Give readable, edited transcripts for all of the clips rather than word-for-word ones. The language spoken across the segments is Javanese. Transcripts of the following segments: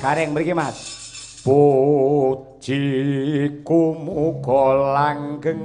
Gareng mriki Mas. Pujiku muga langgeng.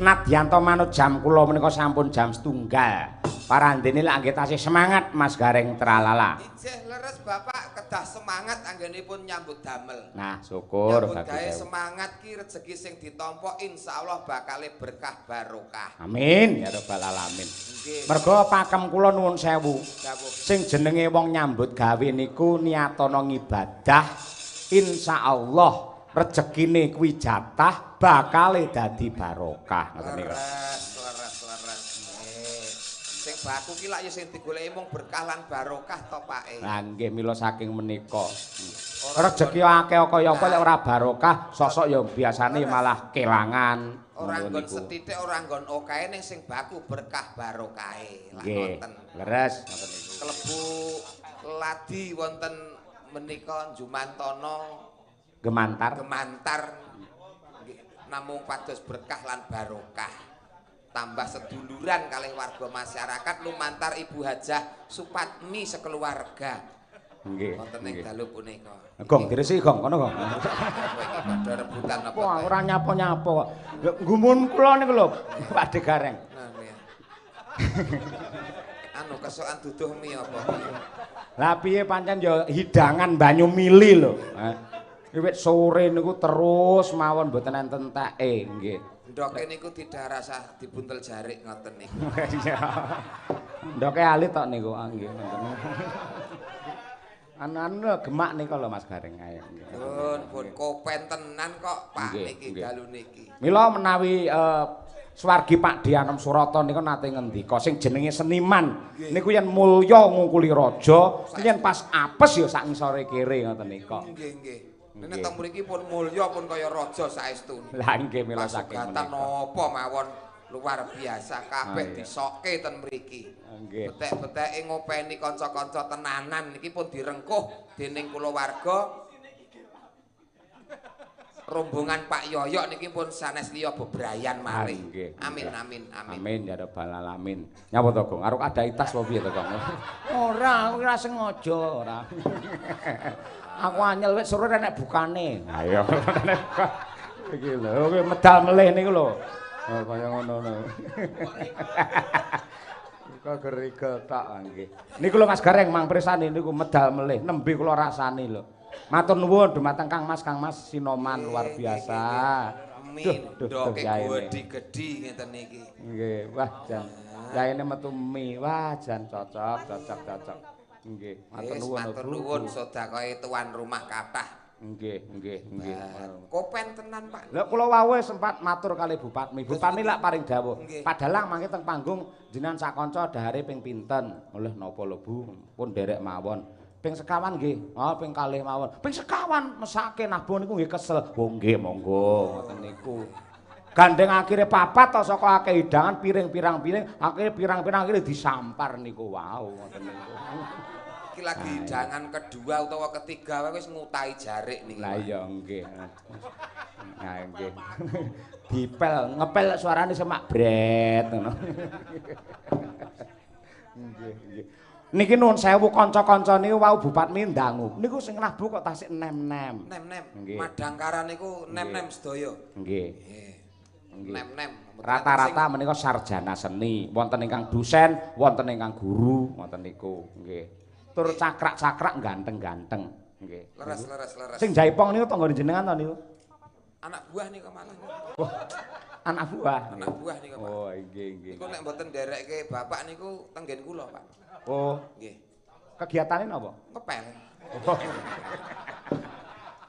Nadyanto manut jam kula menika sampun jam 1:00. Parandene lak nggih tasih semangat Mas Gareng Tralala. Ijih leres Bapak kedah semangat anggenipun nyambut damel. Nah, syukur nyambut gawe bagus. semangat ki rezeki sing ditampa insyaallah bakale berkah barokah. Amin ya rabbal alamin. Nggih. Mergo pakem kula nuwun sewu. Dawuh. Sing jenenge wong nyambut gawe niku niatono ngibadah, insyaallah rezekine kuwi jatah bakale dadi barokah ngoten niku. Leres. Nggih. Sing baku ki lak ya sing digoleki mung berkah lan barokah to Pak. Lah nggih mila saking menika. Ora Rezeki akeh kaya apa lek ora barokah, sosok ya biasane malah kelangan. ora Ngono nggon niku. sethithik ora nggon okahe ning sing baku berkah barokahe. Lah Nggih, ngoten. leres ngoten niku. Klebu ladi wonten menika Jumantana Gemantar. gemantar nggih, namung pados berkah lan barokah. Tambah seduluran kalih warga masyarakat lumantar Ibu Hajah Supatmi sekeluarga. Nggih. Wonten ing Nggih. dalu punika. Gong diresi gong kono gong. Kowe iki padha rebutan apa? Wah, Teh? ora nyapa-nyapa kok. Lho, gumun kula niku lho, Pak De Gareng. Nah, ya. Anu kesokan duduh mie apa? Lah piye pancen ya hidangan banyu mili lho. Wiwit sore niku terus mawon mboten enten teke, nggih. Ndoke niku tidak rasa dibuntel jarik ngoten niku. Iya. Ndoke alit tok niku, nggih ngoten. Anu gemak nika lho Mas Gareng ayo. Pun kopen tenan kok Pak Nggih, niki nggih. dalu niki. Mila menawi Swargi Pak Dianom Surata niku nate ngendika sing jenenge seniman niku yen mulya ngungkuli raja, yen pas apes ya sak ngisore kere ngoten nika. Nggih. Nene teng mriki pun mulya pun kaya raja saestu. Lah nggih mila saking Pasugatan menika. napa mawon luar biasa kabeh Ah, iya. disoke ten mriki. Nggih. Betek-beteke ngopeni kanca-kanca tenanan niki pun direngkuh dening kulawarga rombongan Pak Yoyok niki pun sanes liya bebrayan malih. Nggih. Amin. Amin ya rabbal alamin. Nyapa to, Gong? Arep ada itas apa piye to, Gong? Ora, aku ora sengaja, ora. Aku anyel wis suruh nek bukane. Ha iya. Iki lho, kowe medal melih niku lho. Oh, kaya ngono. Kok gerigel tok nggih. Niku lho Mas Gareng mang presane niku medal melih, nembe kula rasani lho. Matur nuwun dumateng Kang Mas Sinoman luar biasa. Amin. Ndoke yaene. gedhi-gedhi ngeten niki. Nggih, wah jan. Yaene metu mie, wah jan cocok. Nggih, matur Wis nuwun. matur Bu. nuwun sedekahe tuan rumah kathah. Nggih. Kopen tenan Pak. Lah kula wau sempat matur kali Bupatmi. Bupatmi lak paring dawuh. Nggih. Padalang mangke teng panggung jenengan sakanca dahare ping pinten? Oleh napa lho Bu? Pun derek mawon. Ping sekawan nggih. Oh, ping kalih mawon. Ping sekawan mesake nabung niku nggih kesel. Oh nggih, monggo ngoten niku. Gandeng akhire papat to saka akeh hidangan piring akhire pirang-pirang akhire disampar niku wau ngoten niku. Iki lagi hidangan kedua utawa ketiga wae wis ngutahi jarik niki. Lah iya nggih. Nah nggih. Ngepel suarane semak bret ngono. Nggih. Niki nuwun sewu kanca-kanca niku wau Bupatmi ndangu. Niku sing nabuh kok tasik nem-nem. Nem-nem. Nggih. Madangkaran niku nem-nem sedaya. Nggih. Nem-nem. Rata-rata menika sarjana seni, wonten ingkang dosen, wonten ingkang guru, ngoten niku. Nggih. Tur cakrak-cakrak ganteng-ganteng. Nggih. Leres. Sing jaipong niku tangga jenengan to niku? Anak buah niku malah. Anak buah. Anak buah niku, Pak. Oh, nggih. Niku nek mboten nderekke bapak niku tenggen kula, Pak. Oh, Nggih. kegiatane napa? Ngepel.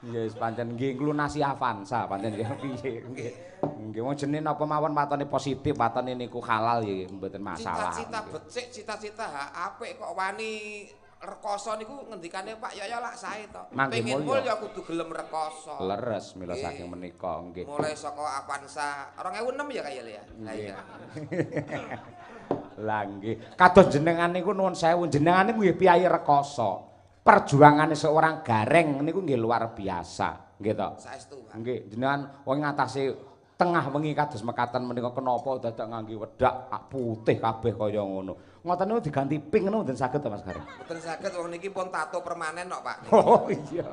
Nggih, pancen nggih nglunasi Avanza, pancen nggih piye. Nggih. Nggih, wong jenenge napa mawon watone positif, watone niku halal ya mboten masalah. Cita-cita becik, cita-cita apik kok wani rekoso niku ngendikane Pak Yoyo lak sae to. Pengen mul ya kudu gelem rekoso. Leres mila saking menika nggih. Mulai saka Avanza 2006 ya kaya ya. Lah iya. Lah nggih. Kados jenengan niku nuwun sewu, jenengan niku nggih piyayi rekoso. Perjuangane seorang Gareng niku nggih luar biasa, nggih to. Saestu, Pak. Nggih, jenengan wong ngatasi tengah wengi kados mekaten menika kenapa dadak ngangge wedak putih kabeh kaya ngono. Ngoten niku diganti pink niku mboten saged to Mas Gareng. Mboten saged wong niki pun tato permanen kok, Pak. Oh iya.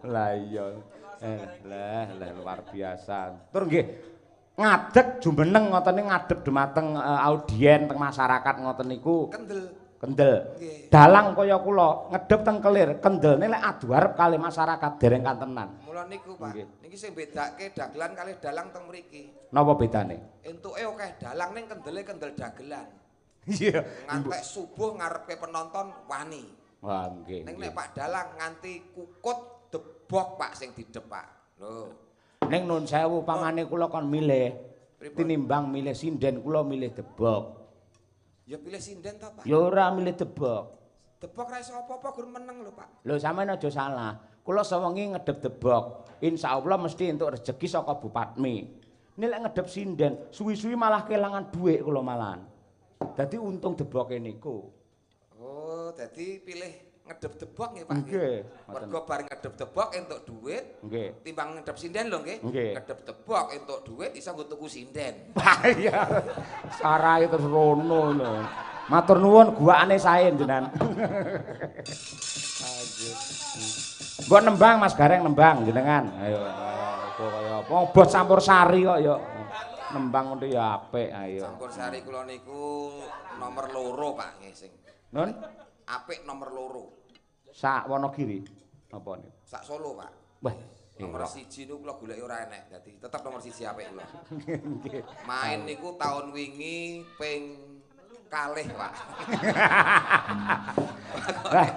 Lah iya. Lah luar biasa. Tur nggih ngadeg jumeneng ngoten niku ngadeg dumateng audien teng masyarakat ngoten niku. Kendel. Dalang kaya kula ngedhep teng kelir, kendelne lek adu arep kalih masyarakat dereng kantenan. Mula niku, Pak. Niki sing bedake dagelan kalih dalang teng mriki. Napa bedane? Entuke akeh dalang ning kendele kendel dagelan. Iya. Ngantek subuh ngarepe penonton wani. Wah, nggih. Ning nek Pak Dalang nganti kukut debok Pak sing didep, Pak. Lho. Ning nun sewu pamane kula kon milih. Tinimbang milih sinden kula milih debok. Ya pilih sinden to, Pak. Ya ora milih debok. Debok ra iso apa-apa gur meneng lho, Pak. Lho sampeyan aja salah. Kula sewengi ngedhep debok. Insyaallah mesti entuk rejeki saka Bupatmi. Ini lek ngedhep sinden, suwi-suwi malah kelangan dhuwit kula malahan. Dadi untung deboke niku. Oh, dadi pilih ngedhep debok nggih, Pak. Nggih. Mergo bareng ngedhep debok entuk dhuwit. Nggih. Timbang ngedhep sinden lho nggih. Ngedhep debok entuk dhuwit iso nggo tuku sinden. Iya. Sarahe terus rono lho. Matur nuwun guwakane sae jenengan. Mbok nembang Mas Gareng nembang jenengan. Ayo kaya apa bos campur sari kok ya. Nembang ngono ya apik ayo. Campur sari kula niku nomor 2 Pak nggih sing. Nun Apik nomor 2. sak Wonogiri apa niku? Sak Solo, Pak. Wah, nomor 1 niku kula goleki ora enek. Dadi tetep nomor 1 apik kula. Main niku tahun wingi ping kalih, Pak. Lah,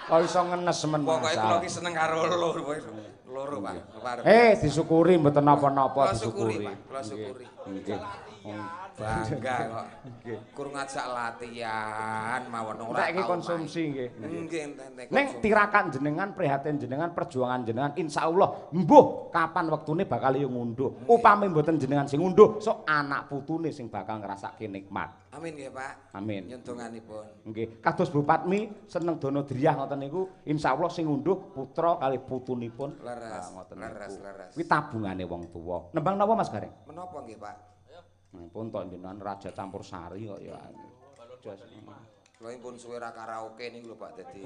kok iso ngenes men. Pokoke kula ki seneng karo loro, Pak. Disyukuri mboten napa-napa disyukuri. Kula syukuri. Nggih. Bangga kok. Kur ngajak latihan mawon ora. Nek iki konsumsi nggih. Nggih, entek. Ning tirakan jenengan, prihatin jenengan, perjuangan jenengan insyaallah mbuh kapan wektune bakal yo ngunduh. Upami mboten jenengan sing ngunduh, sok anak putune sing bakal ngrasake nikmat. Amin nggih, Pak. Amin. Nyun donganipun. Nggih, kados Bupatmi seneng dono driyah ngoten niku, insyaallah sing ngunduh putra kali putunipun. Leres. Ngoten Leres. kuwi tabungane wong tuwa. Nembang napa Mas Gareng? Menapa nggih, Pak? Pun tok jenengan raja campur sari kok ya. Kula pun suwe ra karaoke niku lho Pak dadi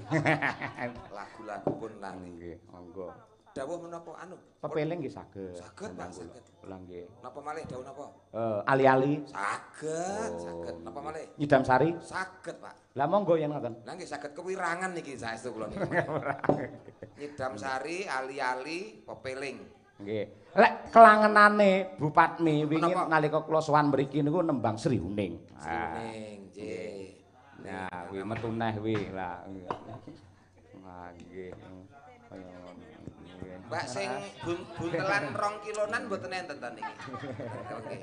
lagu-lagu pun nang nggih, monggo. Dawuh menapa anu? Pepeling nggih saged. Saged Pak, saged. Lah nggih. Napa malih dawuh napa? Ali-ali. Saged. Napa malih? Nyidam sari? Saged, Pak. Lah monggo yen ngoten. Lah nggih saged kewirangan niki saestu kula niku. Nyidam sari, ali-ali, pepeling. Nggih. Lek kelangenane Bupatmi wingi nalika kula sowan mriki niku nembang Sri Huning. Sri Huning, nggih. Nah, kuwi metu neh kuwi. Lah. Nah, nggih. Kaya ngono. Mbak sing buntelan 2 kilonan mboten enten ta niki. Oke.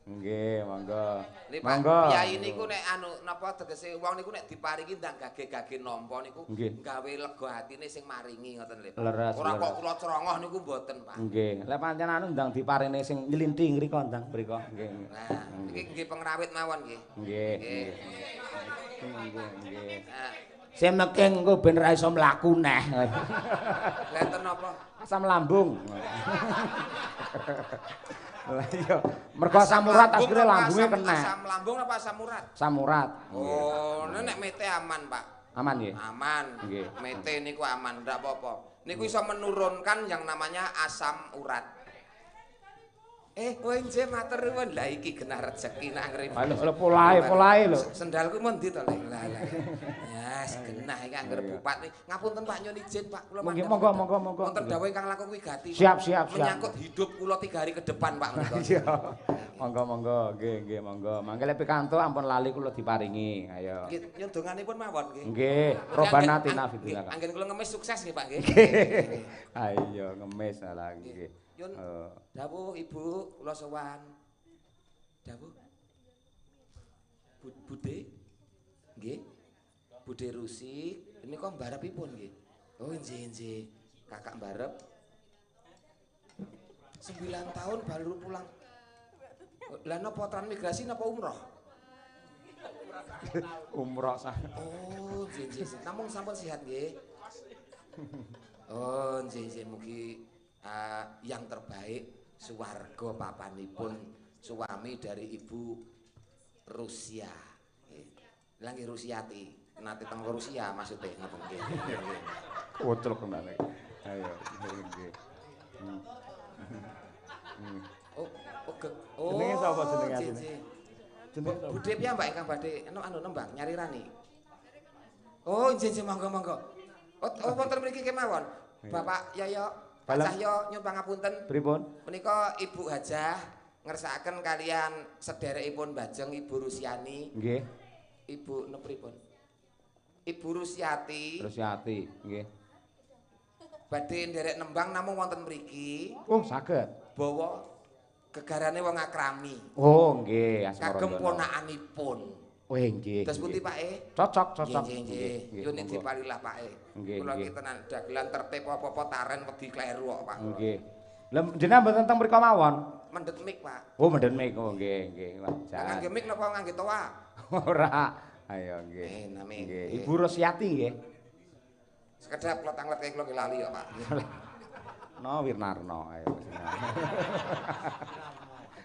Nggih, monggo. Monggo. Kyai niku nek anu napa tegese wong niku nek diparingi ndang gage-gage nampa niku gawe lega atine sing maringi ngoten lho. Ora kok kula cerongoh niku mboten, Pak. Nggih. Lek pancen anu ndang diparingi sing nylinthi ngrika ndang mriko. Nggih. Nah, iki nggih pengrawit mawon nggih. Nggih. Nggih. Sing meking engko ben ra iso mlaku neh. Lah enten napa? Asam lambung. Lah iya, mergo asam urat akhire lambunge kena. Asam lambung apa asam urat? Asam urat. Oh, nek mete aman, Pak. Aman nggih. Aman. Nggih. Mete niku aman, ndak apa-apa. Niku iso menurunkan yang namanya asam urat. Nggih matur nuwun. Lah iki genah rezeki nak ngrene. Lho polahe lho. Sendalku mon ndi to lek. Lah. Ya, genah iki angger bupati. Ngapunten Pak nyun izin Pak, kula mandhap. Monggo. Wonten dawuh ingkang langkung wigati. Siap. Menyangkut hidup kula 3 hari ke depan Pak menika. Iya. Monggo. Nggih, monggo. Mangke pikantuk ampun lali kula diparingi. Ayo. Nggih, nyun donganipun mawon nggih. Nggih, robana tina fitnah. Anggen kula ngemis sukses nggih Pak nggih. Ayo ngemis lah nggih. Yun, dawuh Ibu, kula sowan. Dawuh. Bude? Nggih. Bude Rusik, menika mbarepipun nggih. Oh, nggih. Kakak mbarep. 9 tahun baru pulang. Lah napa transmigrasi napa umroh? Umroh sah. Oh, nggih. Namung sampun sehat nggih. Oh, nggih. Mugi yang terbaik swarga papanipun suami dari Ibu Rusia. Lah nggih Rusiati, nate teng Rusia maksudnya ngoten nggih. Kotrok tenan iki. Ayo nggih. Jenenge sapa jenenge asline? Jenenge sapa? Budhe piyambak ingkang badhe nembang nyari rani. Oh, nggih monggo. Oh, wonten mriki kemawon. Bapak Yoyo Pak Cahyo nyuwun pangapunten. Pripun? Menika Ibu Hajah ngersakaken kalian sederekipun Bajeng Ibu Rusiani. Nggih. Ibu pripun? Ibu Rusiati. Nggih. Badhe nderek nembang namung wonten mriki. Oh, saged. Bawa gegarane wong akrami. Oh, nggih, asmara. Kagem ponakanipun. Weh, nggih. Terus pundi Pak Cocok. Nggih. Yun diparilah Pak Kula iki tenan dagelan tertib apa-apa taren wedi kleru kok Pak. Nggih. Lah jenengan mboten teng mriku mawon. Mendhet mik Pak. Oh, mendhet mik. Oh, nggih. Wajar. Ngangge mik napa ngangge toa? Ora. Ayo nggih. Nggih. Ibu Rusiati nggih. Sekedap kula tanglet kaya kula lali kok Pak. No Wirnarno ayo.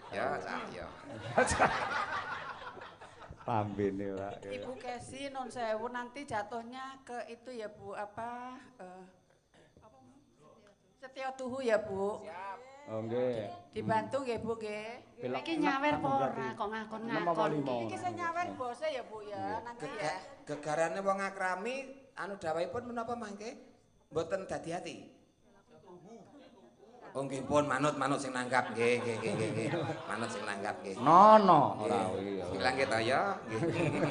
Ya, Cahyo. Lambene Pak. Ibu Kesi non sewu nanti jatuhnya ke itu ya Bu apa Setia Tuhu ya Bu. Oh nggih. Dibantu nggih Bu nggih. Iki nyawer apa ora kok ngakon-ngakon. Iki sing nyawer bose ya Bu ya nanti ya. Gegarane wong akrami anu dawuhipun menapa mangke? Mboten dadi ati. Oh nggih pun manut sing nanggap nggih. Manut sing nanggap nggih. Nono ora kuwi. Ilang to ya nggih.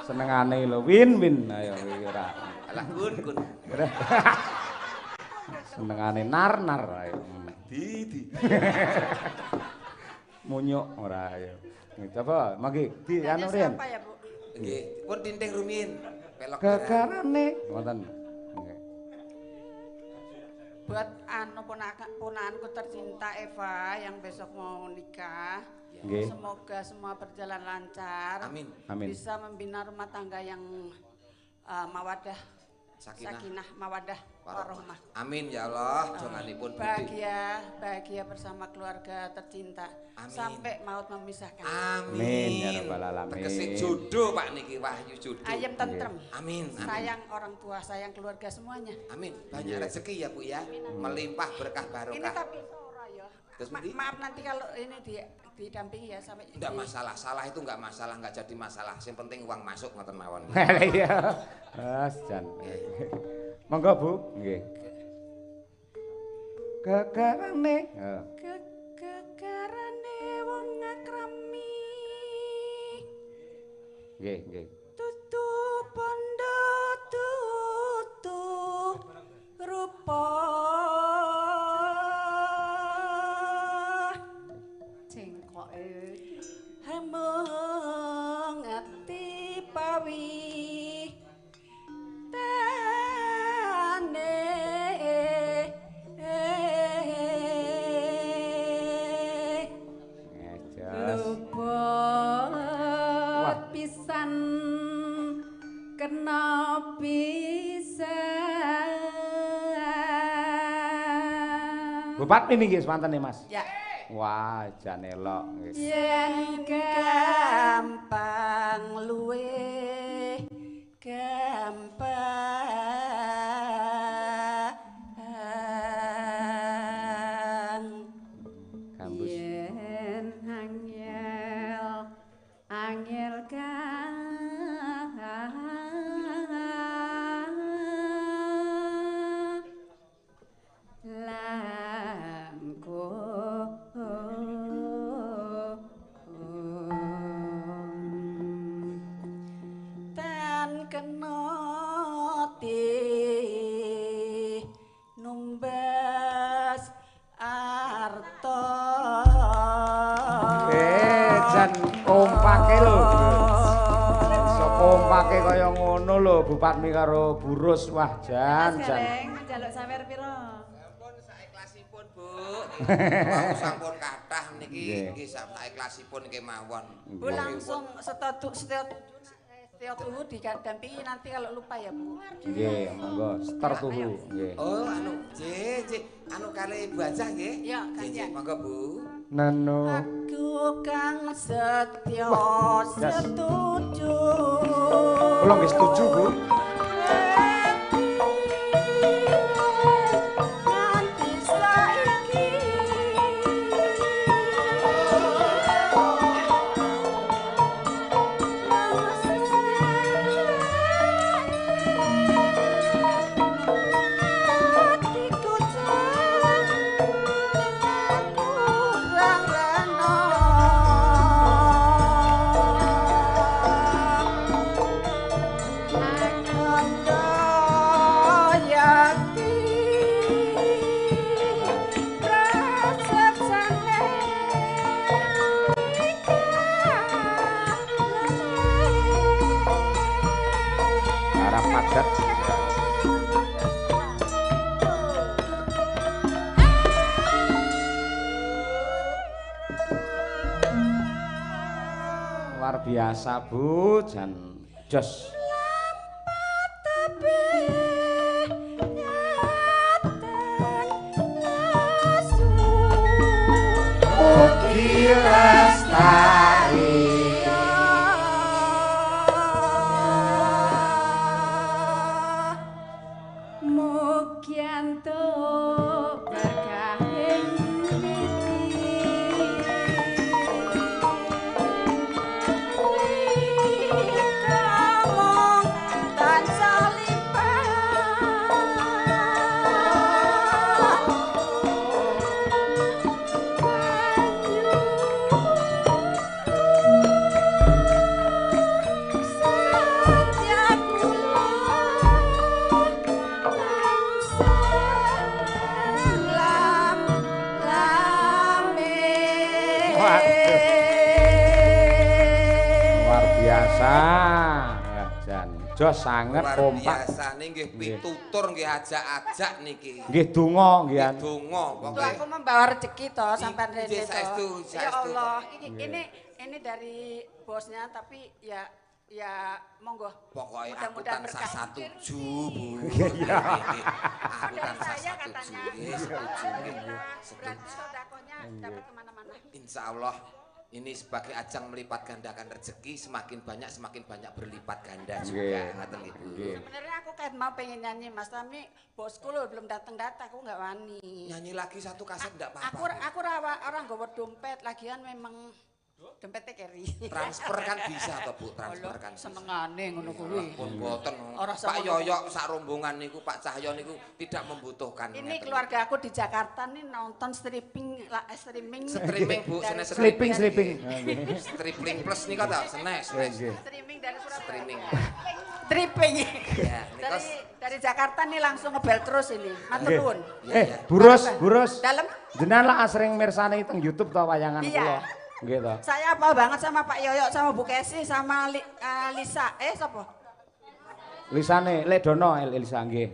Senengane lho win-win ayo iki ora. Alah kun. Senengane nar ayo. Di. Munyuk ora ayo. Coba mangke di anu riyen. Siapa ya Bu? Nggih, pun tinting rumiyin. Pelok Gegarane ngoten. Nggih. Buat ponakanku tercinta Eva yang besok mau nikah. Nggih. Semoga semua berjalan lancar. Amin. Bisa membina rumah tangga yang mawadah, sakinah, mawadah, warohmah. Amin ya Allah, donganipun Bahagia bersama keluarga tercinta. Amin. Sampai maut memisahkan. Amin ya rabbal alamin. Tegese jodoh Pak niki wahyu jodoh. Ayem tentrem. Amin. Sayang orang tua, sayang keluarga semuanya. Amin. Banyak rezeki ya Bu ya. Melimpah berkah Ini barokah. tapi ora ya. Terus pundi? Maaf nanti kalau ini didampingi ya sampai. Enggak masalah, salah itu enggak masalah, enggak jadi masalah. Yang penting uang masuk ngoten mawon. Iya. Jan. Monggo Bu, nggih. Gegarane. Gegarane wong akrami. Nggih. Tutu pondo tutu rupa. Cengkoke Hamung ati pawi luput pisan kena pisan. Bupati niki semanten Mas. ya Wah, jan elok nggih. Yen gampang luwe Gambus. Yen angel tan kenoti numbas arto Jan kompake lho. Iso kompake kaya ngono lho Bupatmi karo Burus. Wah, jan. njaluk sawer pira? Sampun saiklasipun, Bu. Wau sampun kathah niki nggih saiklasipun kemawon. Bu langsung setia tuhu didampingi nanti kalau lupa ya Bu. Nggih, monggo seter tuhu nggih. Oh, anu kali Bu Ajah nggih? Ya, gantian. Monggo, Bu. Neno. Aku kang setya setuju. Kula nggih setuju, Bu. Nganti saiki hatiku kurang reno. Arab padat. Luar biasa, Bu. Jan jos. Ugi lestari. Mugianto berkahing Luar biasa. Ya, jan jos sanget kompak. Biasane nggih pitutur nggih ajak-ajak niki. Nggih donga nggih. Nggih donga Tuh pokoke. aku membawa rezeki toh sampai Nggih, Rene saestu, toh. Ya saestu. Allah, ini dari bosnya tapi ya monggo. Pokoknya aku Mudah-mudahan tansah berkah. setuju, Bu. Iya. Aku Dari tansah saya setuju, katanya. nggih, setuju nggih. Berarti Setuju. sodakonya dapat kemana-mana. Insya Allah ini sebagai ajang melipat gandakan rezeki, semakin banyak berlipat ganda juga. Nggih. Ngaten nggih, Bu. Nggih. Sebenarnya aku kan mau pengen nyanyi Mas, tapi bosku loh belum datang-datang, aku nggak wani. Nyanyi lagi satu kaset enggak apa-apa. Aku orang gowo dompet, lagian memang dompetnya carry. Transfer kan bisa toh, Bu, transfer kan. bisa. Senengane ngono kuwi. Pun boten. Ora Pak sama- Yoyok sak rombongan niku, Pak Cahyo niku tidak membutuhkan. Ini ngeten. keluarga aku di Jakarta nih nonton streaming. Streaming, Bu, dari senes Sleeping, Surabaya. sleeping. Stripling plus nika ta, senes. Nggih. Streaming dari Surabaya. Streaming. Tripping. Ya, nikos. dari Jakarta nih langsung ngebel terus ini. Matur Nggih. nuwun. Burus. Dalam Jenengan lah asring mirsani teng YouTube to wayangan Iya. kula. Nggih to. saya apa banget sama Pak Yoyo, sama Bu Kesi, sama Lisa. Sapa? Lisane Ledono Elisa nggih.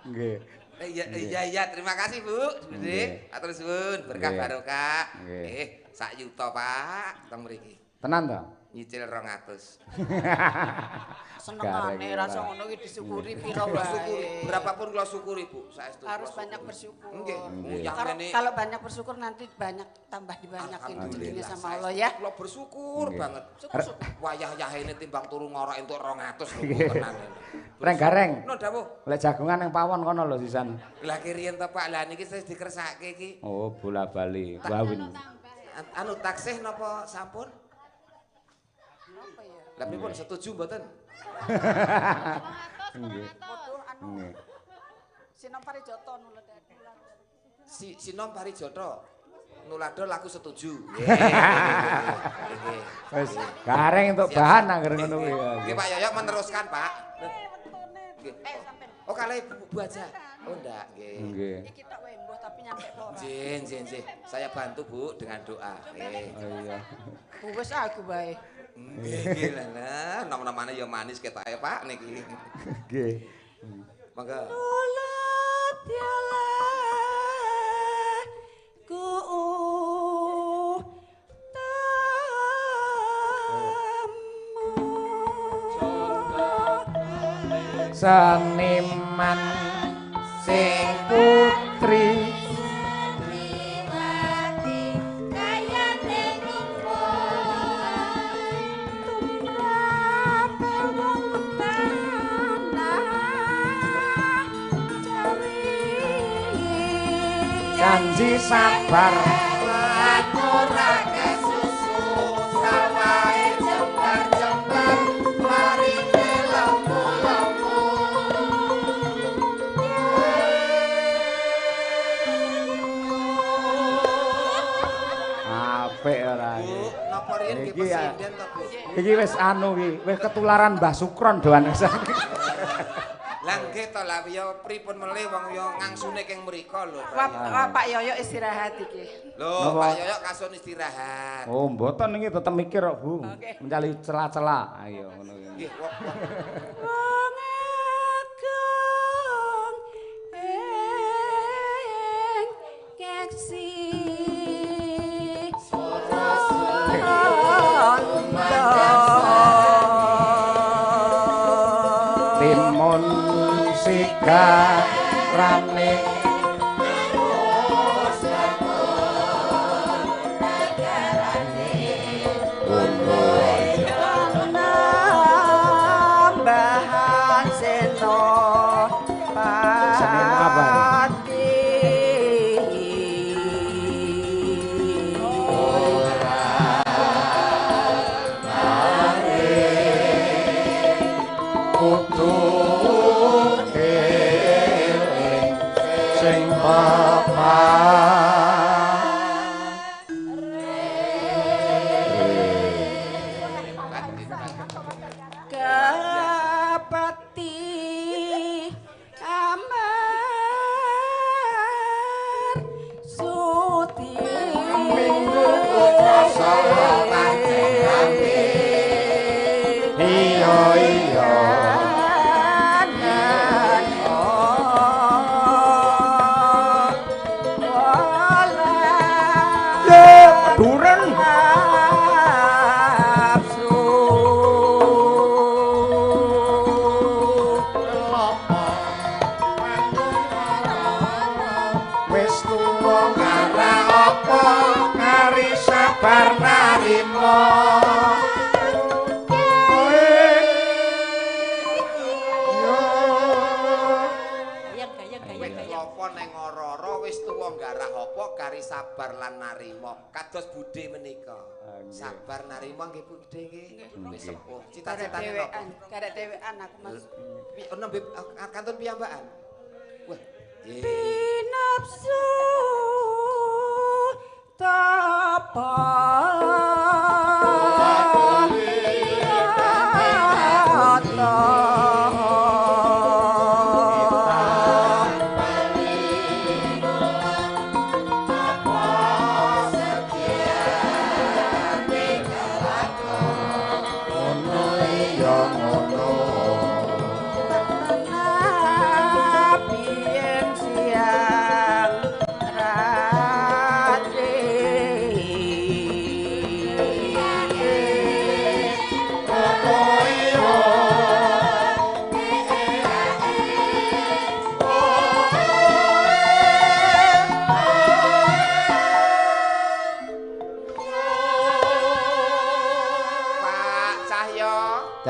Nggih. Iya, terima kasih Bu. Nggih. Atur suwun, berkah Nggih. barokah. Nggih. Sak yuta Pak, teng mriki. Tenan to? Nyicil 200. Senengane rasa ngono iki disyukuri pira wae. Berapapun kula syukuri, Bu. Saestu. Harus banyak bersyukur. Nggih. Yang ngene Kalau banyak bersyukur nanti banyak tambah dibanyakin rezekinya sama Allah ya. Kula bersyukur banget. Syukur. Wayah-yahene timbang turu ngorok entuk 200 lho tenan. Reng-gareng. No dawuh. Lek jagongan yang pawon kono lho sisan. Lah kiriyen to Pak, lah niki wis dikersake iki. Oh, bola-bali. Wawin. Anu taksih napa sampun? Apa ya? Lah pripun setuju mboten? Nggih. Foto anu Nggih. Sinom Parijoto nuladani. Sinom Parijoto. Nulado laku setuju. Wis gareng untuk bahan anggere ngono kuwi. Nggih Pak Yoyok meneruskan, Pak. Nggih. Sampean. Oh kalih Bu aja. Oh ndak, nggih. Nggih. Iki tak wae mbuh tapi nyampe apa ora. Jin. Saya bantu Bu dengan doa. Nggih. Oh iya. Wis aku bae. Nggih lah. Nom-nomane ya manis ketoke Pak niki. Nggih. Mangga. Ulat ku Seniman sing putri janji sabar Aturake susu sawahe jembar-jembar marine lembu-lembu. apik ora Bu, iki. napa riyen nggih Iki ya. presiden to Bu? Iki wis anu iki, wis ketularan Mbah Sukron doan kesane. Lah nggih to lah ya pripun melih wong ya ngangsune keng mriko lho. Wah, Pak Yoyo istirahat iki. Lho, Pak Yoyok kasun istirahat. Oh, mboten iki tetep mikir kok, Bu. Oke. Mencari celah-celah. Ayo ngono iki. Nggih, wong Wong agung ing keksi Timun sigarane Bahan seno Senen apa ya? pati kudu eling sing kapati amar suti Minggu putra solo iya iya duren wis tuwa ngara apa ngari sabar narima Lopo neng ora-ora wis tuwa nggarah apa kari sabar lan narima. Kados budhe menika. Sabar narima nggih budhe nggih. Wis sepuh. Cita-citane napa? Karek dhewean aku Mas. Nembe kantun piyambakan. Wah. Binapsu tapa Biyen siang ratri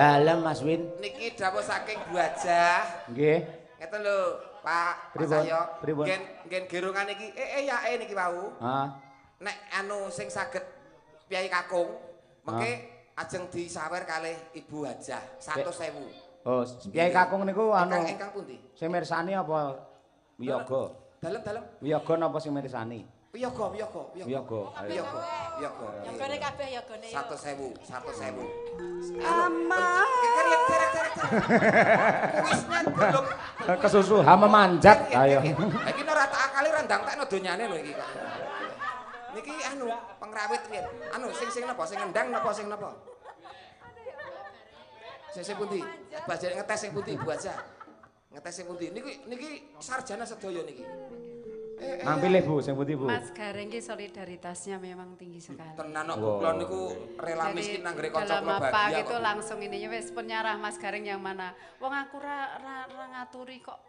Dalem Mas Win. Niki dawuh saking Bu Hajah. Nggih. Ngeten lho, Pak Sayo. Ngen gerungan iki ya niki wau. Heeh. Nek anu sing saged Kyai Kakung, mengke ajeng disawer kalih Ibu Hajah 100.000. Oh, Kyai Kakung niku anu. Ingkang pundi? Sing mirsani apa wiyaga? Dalem. Wiyaga napa sing mirsani? Wiyaga. Wiyaga. Yogane kabeh yogane yo. 100.000. Ama. Kuwisnya belum Kesusu hama manjat. Ayo. Iki ora tak akali randang tekno donyane lho iki kok. Niki anu pengrawit riyen. Anu sing napa? Sing ngendang napa sing napa? Sing pundi? Bajane ngetes sing pundi Bu aja. Ngetes sing pundi? Niki sarjana sedaya niki. Mang pilih Bu, sing pundi Bu? Mas Gareng ki solidaritasnya memang tinggi sekali. Tenan kok kula niku rela miskin nanggere kanca dalam kula apa bahagia. gitu langsung ininya wis pun nyarah Mas Gareng yang mana. Wong aku ra ngaturi kok.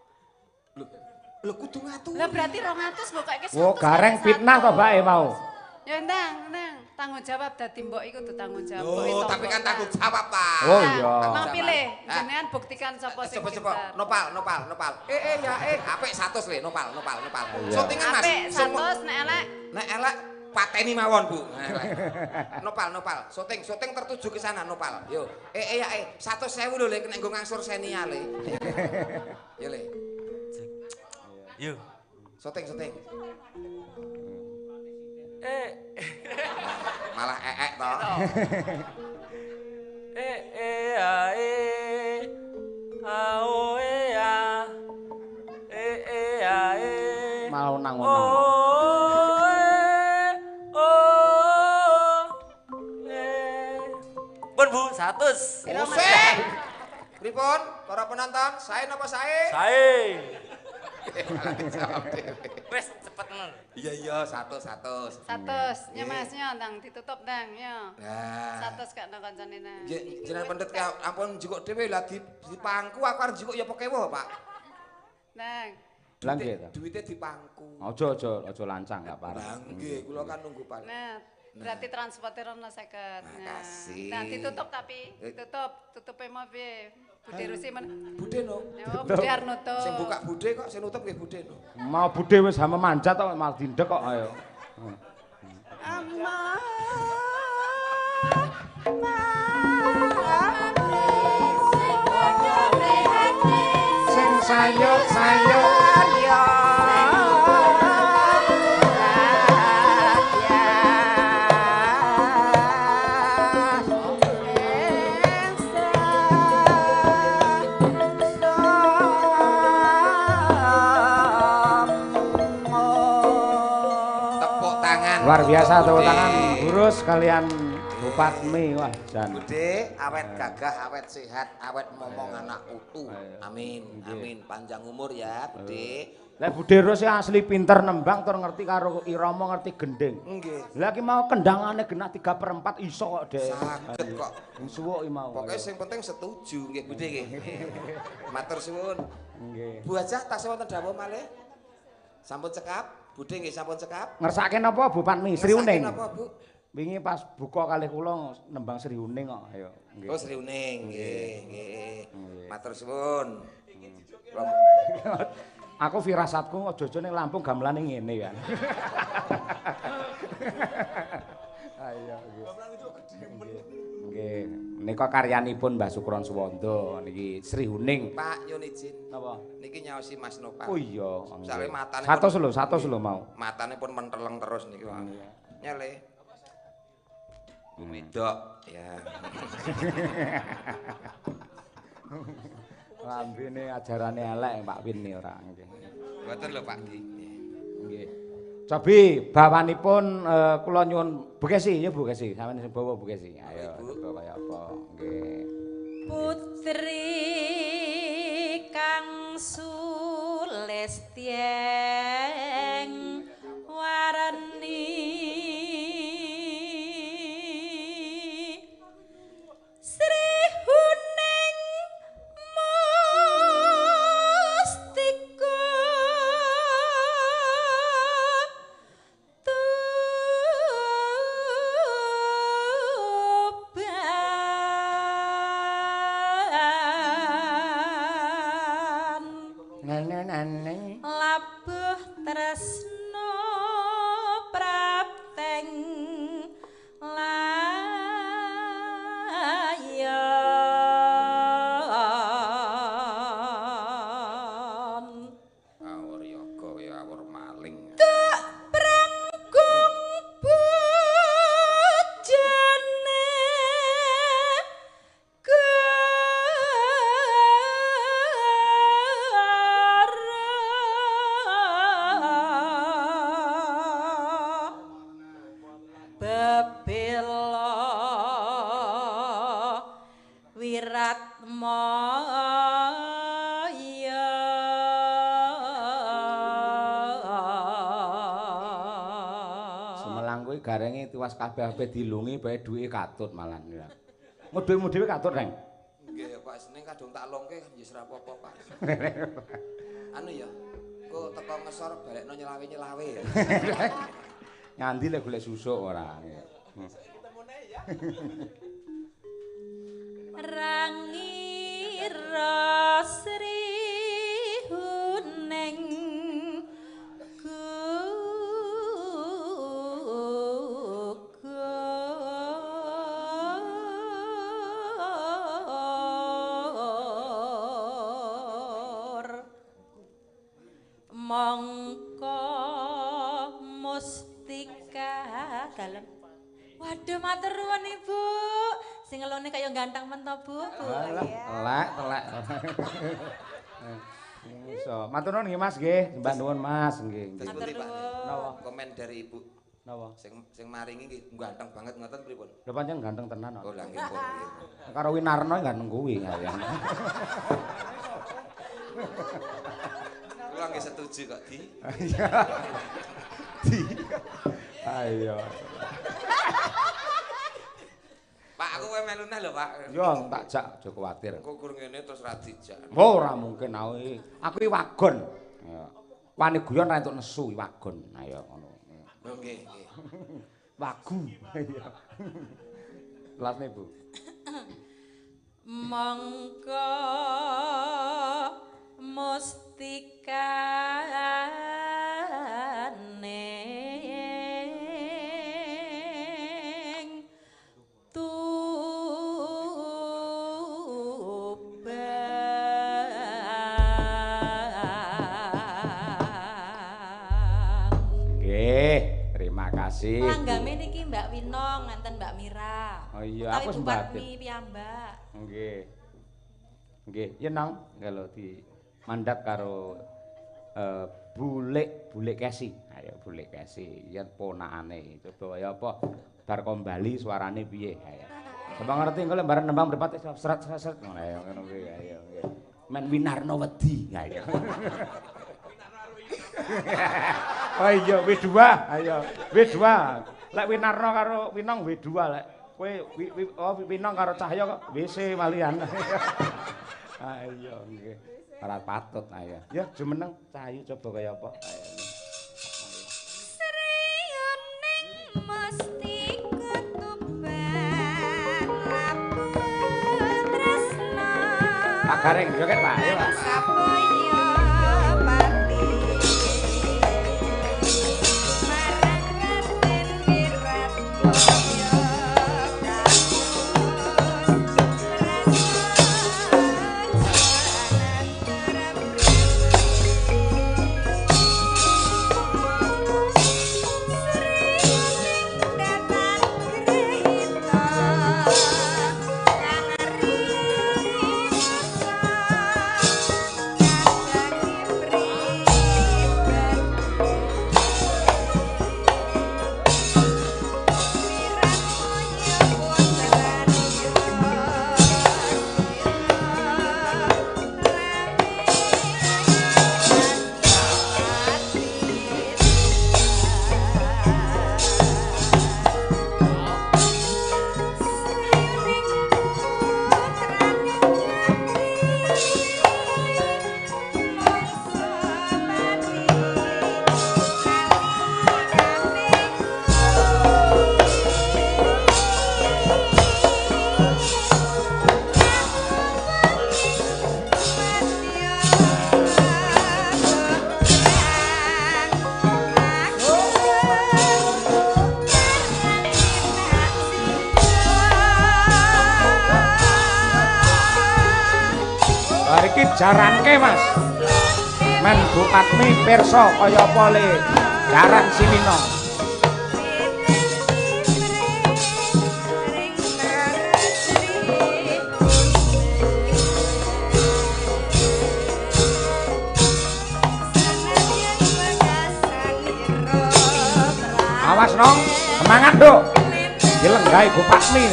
Lho kudu ngaturi. Lah berarti 200 mbok kok Wo Gareng fitnah to Mbak mau. Ya ndang, tanggung jawab dadi mbok iku tuh tanggung jawab. Oh, tapi kan tanggung jawab, Pak. Oh iya. Mau pilih, jenengan buktikan sapa sing Coba. Nopal. Apik 100 le, nopal. Syutingan Mas. Apik 100 nek elek. Nek elek pateni mawon, Bu. Nopal. Syuting tertuju ke sana, nopal. Yo. Ya 100.000 lho le nek nggo ngangsur senia le. Yo le. Yo. Syuting. Malah toh. Mau nang Pun Bu, 100. Musik. Pripun para penonton? Sae napa sae? Sae. Wes cepet ngono. Iya 100. 100 nya Mas nya ndang ditutup ndang ya. Nah. 100 gak nang kancane nang. Jenengan pendet ampun jukuk dhewe lah dipangku aku arep jukuk ya pekewo, Pak. Nang. Lah nggih to. Duwite dipangku. Aja lancang gak parah. Lah nggih, kula kan nunggu Pak. Nah, berarti transporter ono 50. Makasih. Nah, ditutup tapi tutupe mau piye? Bude Rusi men. Bude no. Oh, Bude Arnoto. Sing buka bude kok sing nutup nggih bude no. Mau budhe wis hama manjat kok malah dindek kok ayo. Ama. Sing sayuk-sayuk Ya. Tepuk tangan. luar biasa tepuk Bude. tangan Burus kalian Bupatmi wah jan. Bude awet gagah, awet sehat, awet momong anak utuh. Amin. Panjang umur ya, Bude. Lah Budhe Rus ya asli pinter nembang tur ngerti karo irama ngerti gending. Nggih. Lah ki mau kendangane genah 3/4 iso kok, Dek. Saged kok. Suwuk ki mau. Pokoknya yang penting setuju nggih Bude nggih. Matur suwun. Nggih. Bu Hajah tasih wonten dawuh malih. Sampun cekap, Bude nggih sampun cekap. Ngersake napa Bupatmi Sri Ngersake Uning? napa, Bu? Wingi pas buka kalih kula nembang Sri Uning kok, ayo. Nggih. Oh Sri Uning, nggih. Matur suwun. Aku firasatku aja-aja ning Lampung gamelane ngene kan. Ayo nggih. Nggih, menika karyanipun Mbah Sukron Suwanda niki Sri Uning. Pak nyun izin. Napa? Niki nyaosi Mas Nopal. Oh iya. Soale matane 100 lho mau. matane pun menteleng terus niki wae. Nyele. Wedok ya. Lambene ajarane elek Pak Win ora nggih. Mboten lho Pak nggih. Nggih. Cobi bawanipun kula nyuwun Bu Kesi ya Bu Kesi, sampeyan sing bawa Bu Kesi. Ayo bawa kaya apa? Nggih. Putri kang sulestiyeng warani Sri Huning Mustika kuwi garenge tiwas kabeh dilungi bae duwike katut malan ya. Ngudulmu dhewe katut, Reng. Nggih, Pak Sening kadung tak longke ya ora apa-apa, Pak. Anu ya, kok teko ngesor balekno nyelawe-nyelawe ya. Ngandi lek golek susuk ora. Rangira Sri Huneng gugur mongko mustika dalem. Waduh matur nuwun Ibu. Sing ngelone kaya ganteng men to, Bu. Telek. Iso. Matur nuwun nggih Mas nggih, sembah nuwun Mas nggih. Matur nuwun. Napa? Komen dari Ibu. Napa? Sing maringi nggih ganteng banget ngoten pripun? Lho pancen ganteng tenan kok. Oh lah nggih pun. Karo Winarno ganteng kuwi kaya. Kula nggih setuju kok, Di. Ayo. Pak, aku kowe melu neh lho, Pak. Yo tak jak aja kuwatir. Kok gur ngene terus ra dijak. Ora mungkin aku. Aku iki wagon. Ya. Wani guyon ra entuk nesu wagon. Ayo ngono. Oh nggih, nggih. Wagu. Kelasne, Bu. Mongko mustikaning Tubang. Nggih, terima kasih. Langgame niki Mbak Winong ngenten Mbak Mira. Oh iya, aku Tapi sembatin. Bupati piyambak. Nggih. Nggih, yenang kalau di mandat karo bulik Kesi. Ayo bulik Kesi, yen ponakane. Coba ya apa bar kembali suarane piye ayo. Coba ngerti engko lek bareng nembang mripat seret-seret ngono ayo ngono kuwi ayo nggih. Men Winarno wedi ayo. Oh iya W2 ayo W2. Lek Winarno karo Winong W2 lek kowe Winong karo Cahya kok WC malian. Ayo nggih. Ora patut ayo. Ya jumeneng Cahyu coba kaya apa. Ayo. Srioning mesti ketuban lapun tresna. Pak Gareng joget Pak. Ayo Pak. Sapoyo pati marang Raden Wiratoyo Iki jaranke Mas. Men Bu Patmi pirsa kaya apa le jaran Simino. Awas nong, semangat Duk. Dilenggahi Bu Patmi.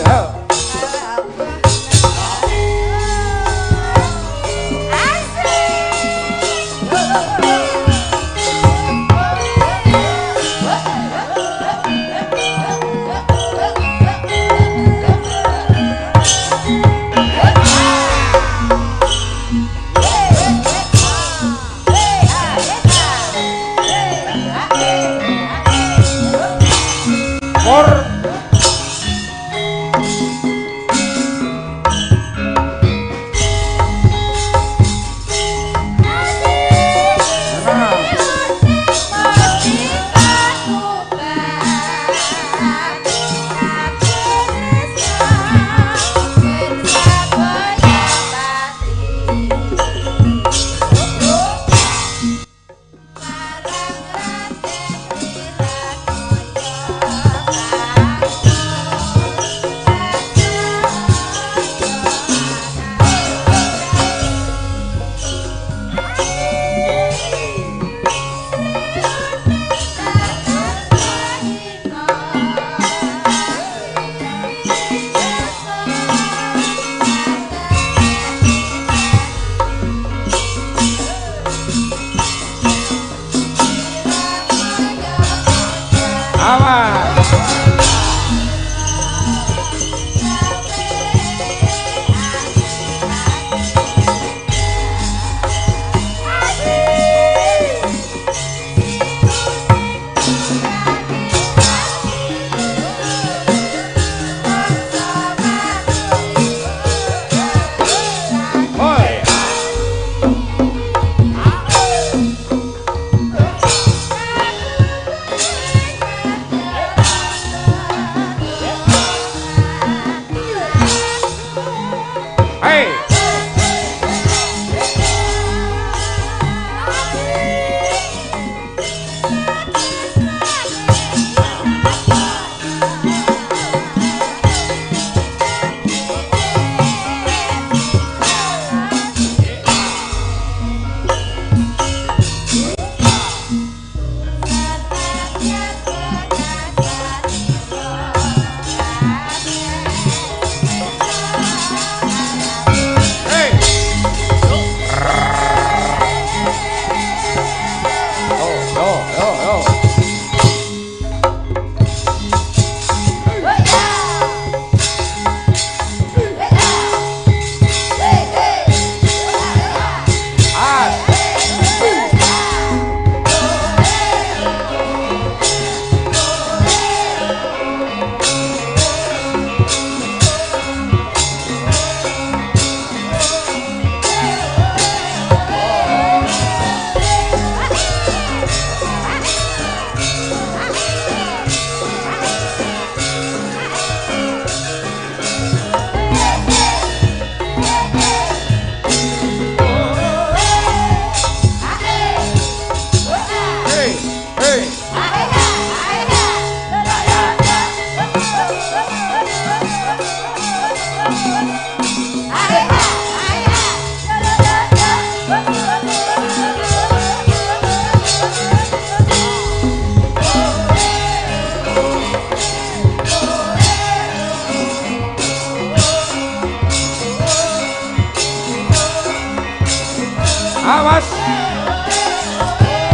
Awas.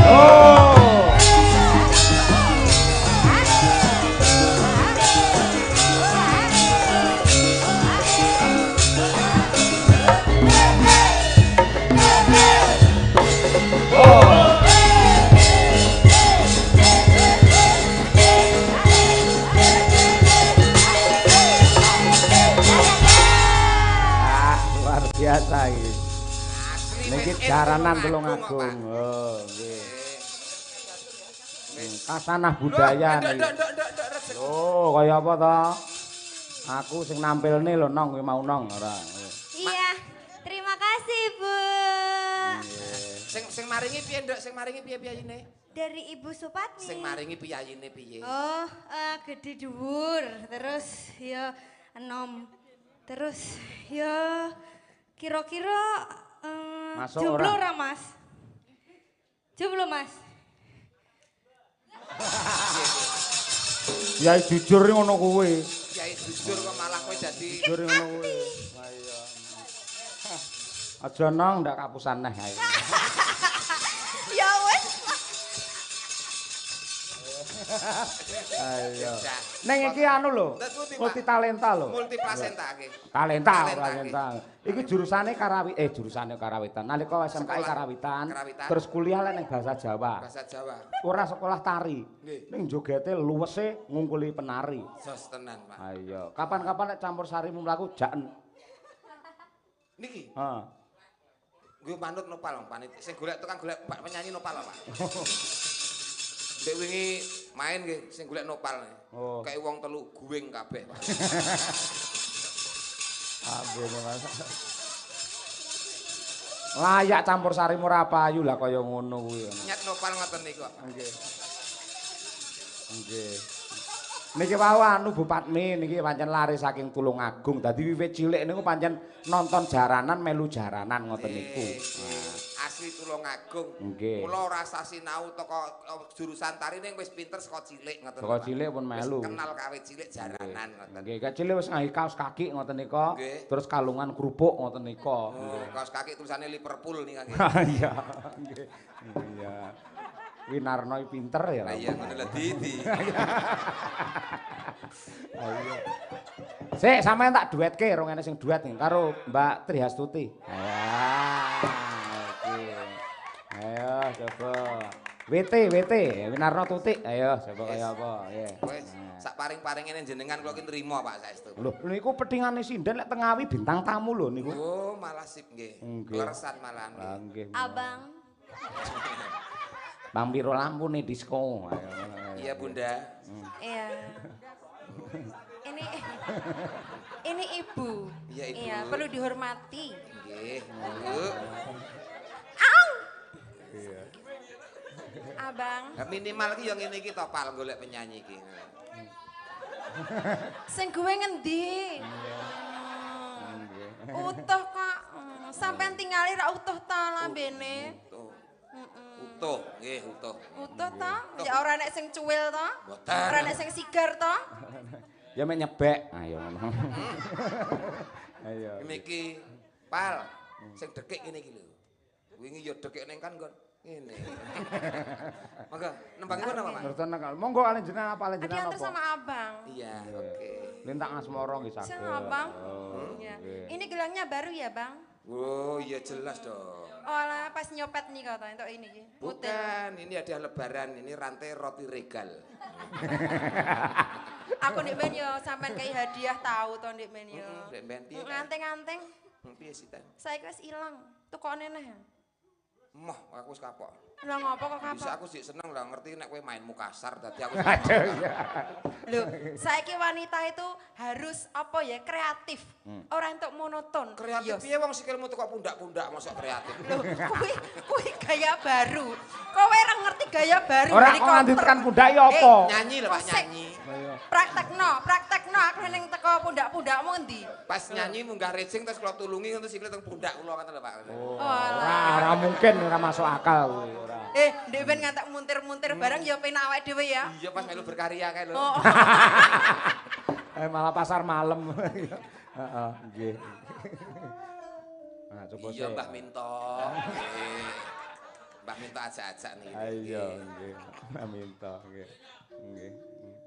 Oh. Luar biasa ini. Niki jaranan Tulungagung. Oh, nggih. Kasanah budaya niki. Oh, kaya apa to? Aku sing nampilne lho Nong kuwi mau Nong ora. Iya. Terima kasih, Bu. Sing maringi piye, Nduk? Sing maringi piye piyayine? Dari Ibu Supatni. Sing maringi piyayine piye? Oh, gede dhuwur, terus ya enom. Terus ya kira-kira Masuk jomblo ora? ora, Mas? Jomblo, Mas? Ya jujur ngono kuwi. Kiai jujur kok malah kowe dadi Jujur ngono kuwi. Lah iya. Aja Nong ndak kapusan neh ae. Ya wes. Ayo. Neng iki anu lho. Multi talenta lho. multi plasenta iki. Talenta. Iki jurusane jurusane karawitan. Nalika SMK karawitan, terus kuliah lek ning bahasa Jawa. Bahasa Jawa. Ora sekolah tari. Nggih. Ning jogete luwese ngungkuli penari. Sos tenan, Pak. Ayo, kapan-kapan lek campur sarimu mlaku jaken. Niki, Heeh. gue manut nopal, panitia. Sing golek tukang golek penyanyi nopal, Pak. Dek wingi main nggih sing golek nopal. Oh. Kayak wong telu guwing kabeh, Pak. Ambene Mas. Layak campur sari ora payu lah kaya ngono kuwi. Nyat nopal ngoten niku kok. Nggih. Nggih. Niki wau anu Bu Patmi niki pancen lari saking Tulungagung. Dadi wiwit cilik niku pancen nonton jaranan melu jaranan ngoten niku. Asli Tulungagung. Nggih. Mula ora sah sinau teko jurusan tari ning wis pinter saka cilik ngoten. Saka cilik pun melu. Wis kenal kawit cilik jaranan ngoten. Nggih, cilik wis nggawe kaos kaki ngoten nika. Nggih. Terus kalungan kerupuk ngoten nika. Oh, kaos kaki tulisane Liverpool nih kan. Iya. Nggih. Iya. Winarno pinter ya. Lah iya ngono lho Didi. Ayo. Sik sampean tak duetke rong enek sing duet nih karo Mbak Trihastuti. Ayo coba. WT Winarno Tutik. Ayo coba kaya apa? Wis sak paring-paringene jenengan kula ki nrimo Pak saestu. Lho niku pedhingane sinden lek tengawi bintang tamu lho niku. Oh malah sip nggih. Kleresan malahan. Lah nggih. Abang. Bang piro lampune disko. Iya Bunda. Iya. Ini ibu. Iya ibu. Iya, perlu dihormati. Nggih. Bu. Iya. Abang. Minimal ki yo ngene iki to Pal golek penyanyi iki. Sing gue ngendi? Utuh kok. Sampean tingali ra utuh ta lambene. Utuh, nggih utuh. Utuh ta? Ya ora nek sing cuwil ta? Mboten. Ora nek sing sigar ta? Ya mek nyebek. Ayo ngono. Ayo. Niki Pal sing dekik ngene iki lho. Wingi yo dekik ning kan nggon ngene. Monggo nembang ngono apa, Pak? Mboten monggo alen jenengan apa alen jenengan Diantar apa? sama abang. Iya, oke. Lintak ngasmara nggih saged. Sama abang. Oh, Iya. nggih. Ini gelangnya baru ya, Bang? Oh, iya jelas dong. Oh, alah pas nyopet nih kata entuk ini iki. Putih. Bukan, ini ada lebaran, ini rantai roti regal. Aku ndek men yo sampean kei hadiah tahu to ndek men yo. Ndek men piye? Nganteng-nganteng. Piye sih ta? Saiki wis ilang. Tukokne neh. Moh, aku wis kapok. Lah ngopo kok Bisa kapok? aku sih seneng lah ngerti nek kowe mainmu kasar dadi aku. Aduh ya. Loh, saiki wanita itu harus apa ya kreatif. Ora entuk monoton. Kreatif Yo. piye wong sikilmu teko pundak-pundak mosok kreatif. Loh, kuwi gaya baru. Kowe ora ngerti gaya baru Ora dari kok ngandutkan pundak ya apa? Nyanyi lho Pak, Sik. nyanyi. Praktekno aku ning teko pundak-pundakmu endi? Pas nyanyi munggah racing terus kula tulungi terus sikile teng pundak kula ngoten lho Pak. Ora mungkin ora masuk akal kuwi ora. Ndek ben ngantek muntir-muntir bareng ya penak awake dhewe ya. Iya pas melu berkarya kae lho. Oh. Malah pasar malam. Heeh, nggih. Nah, coba Iya Mbah Minto. Nggih. Mbah Minto ajak-ajak niki. Ayo nggih. Mbah Minto nggih. Nggih.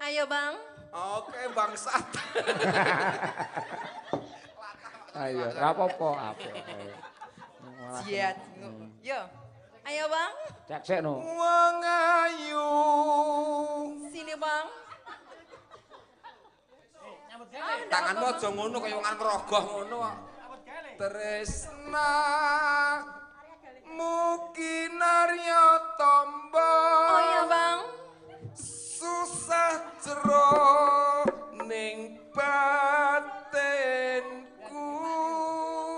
Ayo, Bang. Oke, bangsat. Ayo, ora apa-apa, apa. Jiat. Yo. Ayo, Bang. Cek sik no. Wong ayu. Sini, Bang. Tanganmu aja ngono kaya wong ngerogoh ngono kok. Tresna mugi narya tamba. Oh iya, Bang. Susah jero ning batinku.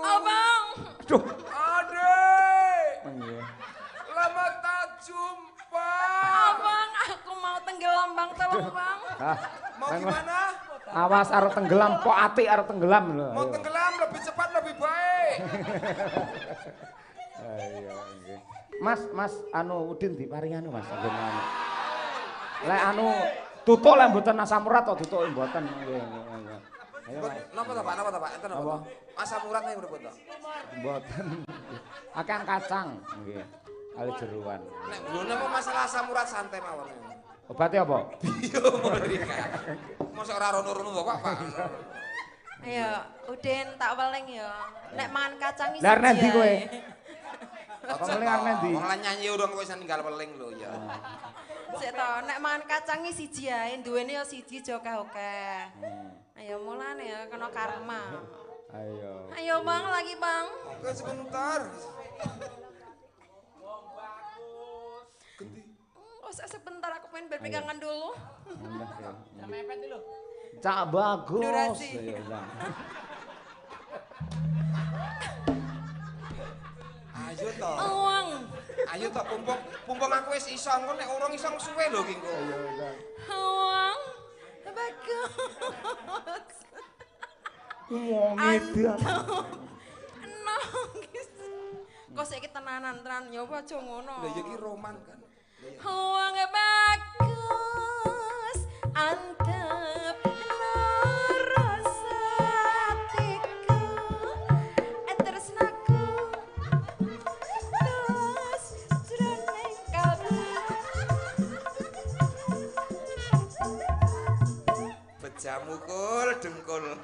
Oh, Bang. Duh. Adek, Nggih. lama tak jumpa. Oh, Bang, aku mau tenggelam, Bang. Tolong, Bang. Mau gimana? Awas arep tenggelam, kok ati arep tenggelam lho. Mau tenggelam lebih cepat lebih baik. Ayo nggih. Mas anu Udin diparingi anu Mas anggen anu. Lek anu tutuk lek mboten asam urat to tutuk mboten nggih. Ayo Mas. Napa to Pak? Napa to Pak? Enten Apa? napa? Asam urat nih mripun to? Mboten. Akan kacang nggih. Kali jeruan. Nek ngono apa masalah asam urat santai mawon. Obatnya apa? Iya mereka. Mosok ora rono-rono to Pak, Pak. Ayo, Udin tak weling ya. Nek mangan kacang iki. Lah nendi kowe? Apa weling arep ndi? Wong lan nyanyi urung kowe wis ninggal weling lho ya. Sik to, nek mangan kacang iki siji ae, duwene ya siji aja akeh-akeh. Ayo mulane ya kena karma. Ayo. Ayo, Bang, lagi, Bang. Oke sebentar. Sebentar aku pengen berpegangan dulu. Cak bagus. Durasi. Ayo, Bang. Ayo to. Uang. Ayo to pumpung aku wis iso engko nek urung iso suwe lho ki engko. Uang. Bagus. Wong edan. Nangis. Kok saiki tenanan nyoba aja ngono. Lah ya ki roman kan. Uang bagus. Antep narasatiku. Tresnaku. Terus jroning kalbu. jamu kul dengkul.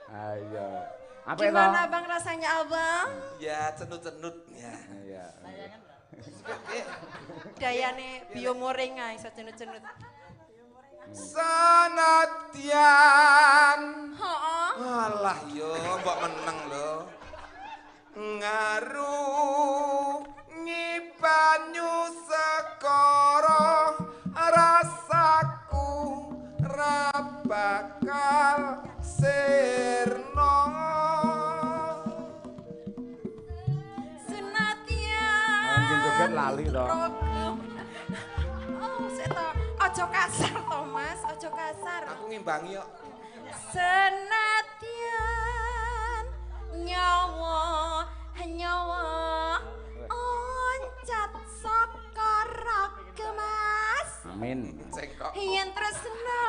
Ayo. Apa Gimana Bang rasanya Abang? Ya cenut-cenut ya. Iya. Dayane biomoring ae iso cenut-cenut. Sanadyan. Heeh. Alah yo mbok meneng lho. Ngaru ngibanyu sekara rasaku ra bakal sirna. Senatian. Anjing joget lali to. Oh, seto. Aja kasar to, Mas. Aja kasar. Aku ngimbangi kok. Senatian nyawa oncat saka raga Mas. Amin. Cengkok. Yen tresna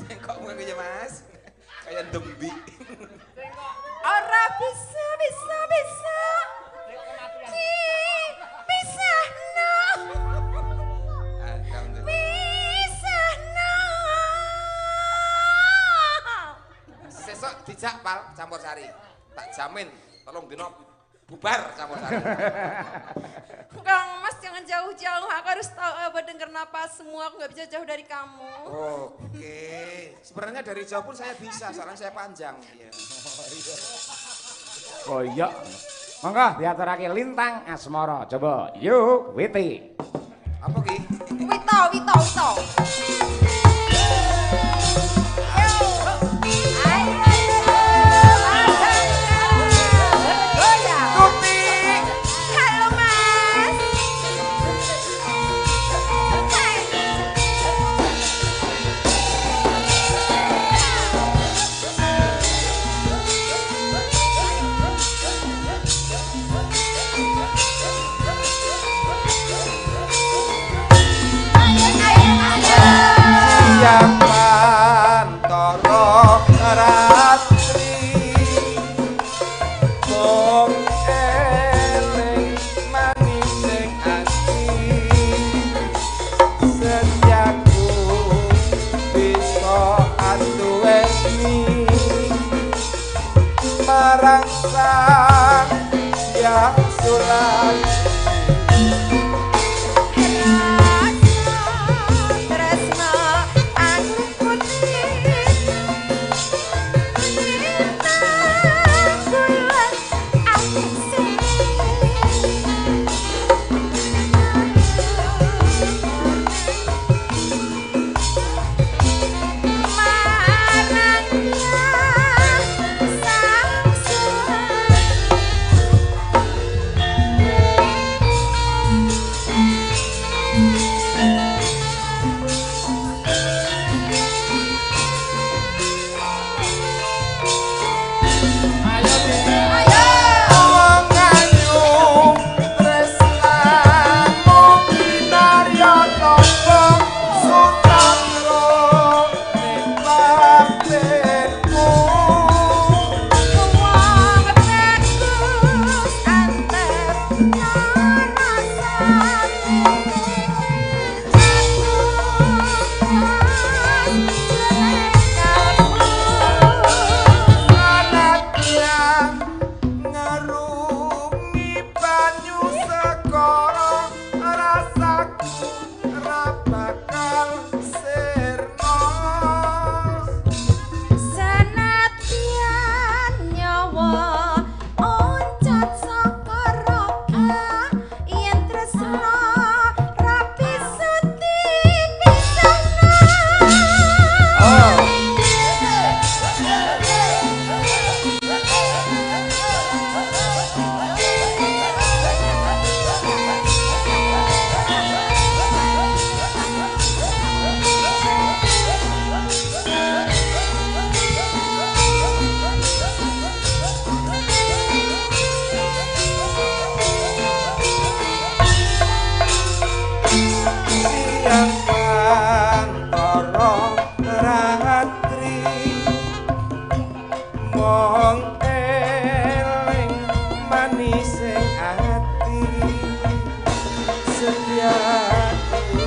Cengkok ngono ya Mas. Kayak dembi. ora bisa pisahna Sesok dijak pal campur sari. Tak jamin tolong dino bubar campur sari. Kang Mas jangan jauh-jauh, aku harus tahu denger napas semua, aku nggak bisa jauh dari kamu. Oke. Sebenarnya dari jauh pun saya bisa, soalnya saya panjang. Iya. Oh iya. Monggo diaturake Lintang Asmara. Coba yuk Witi. Apa ki? Wito. Halo Mas. Yang pantoro ratri mung eling manising ati setiaku bisa anduweni marang sang yang sulan. Setiaku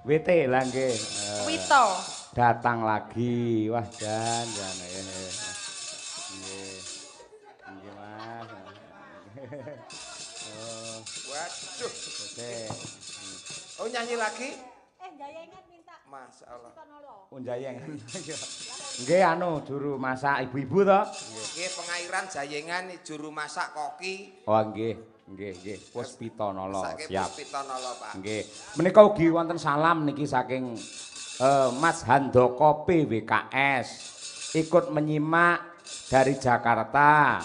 WT lah nggih. Wito. Datang lagi. Wah, jan. Nggih. Nggih, Mas. Oh, Waduh. oke. Oh nyanyi lagi? Jayengan minta. Masya Allah. Unjayengan. Nggih anu juru masak ibu-ibu to? Nggih pengairan Jayengan juru masak koki. Oh nggih. Nggih. Puspitanala. Siap. Puspitanala, Pak. Nggih. Menika ugi wonten salam niki saking Mas Handoko PWKS. Ikut menyimak dari Jakarta.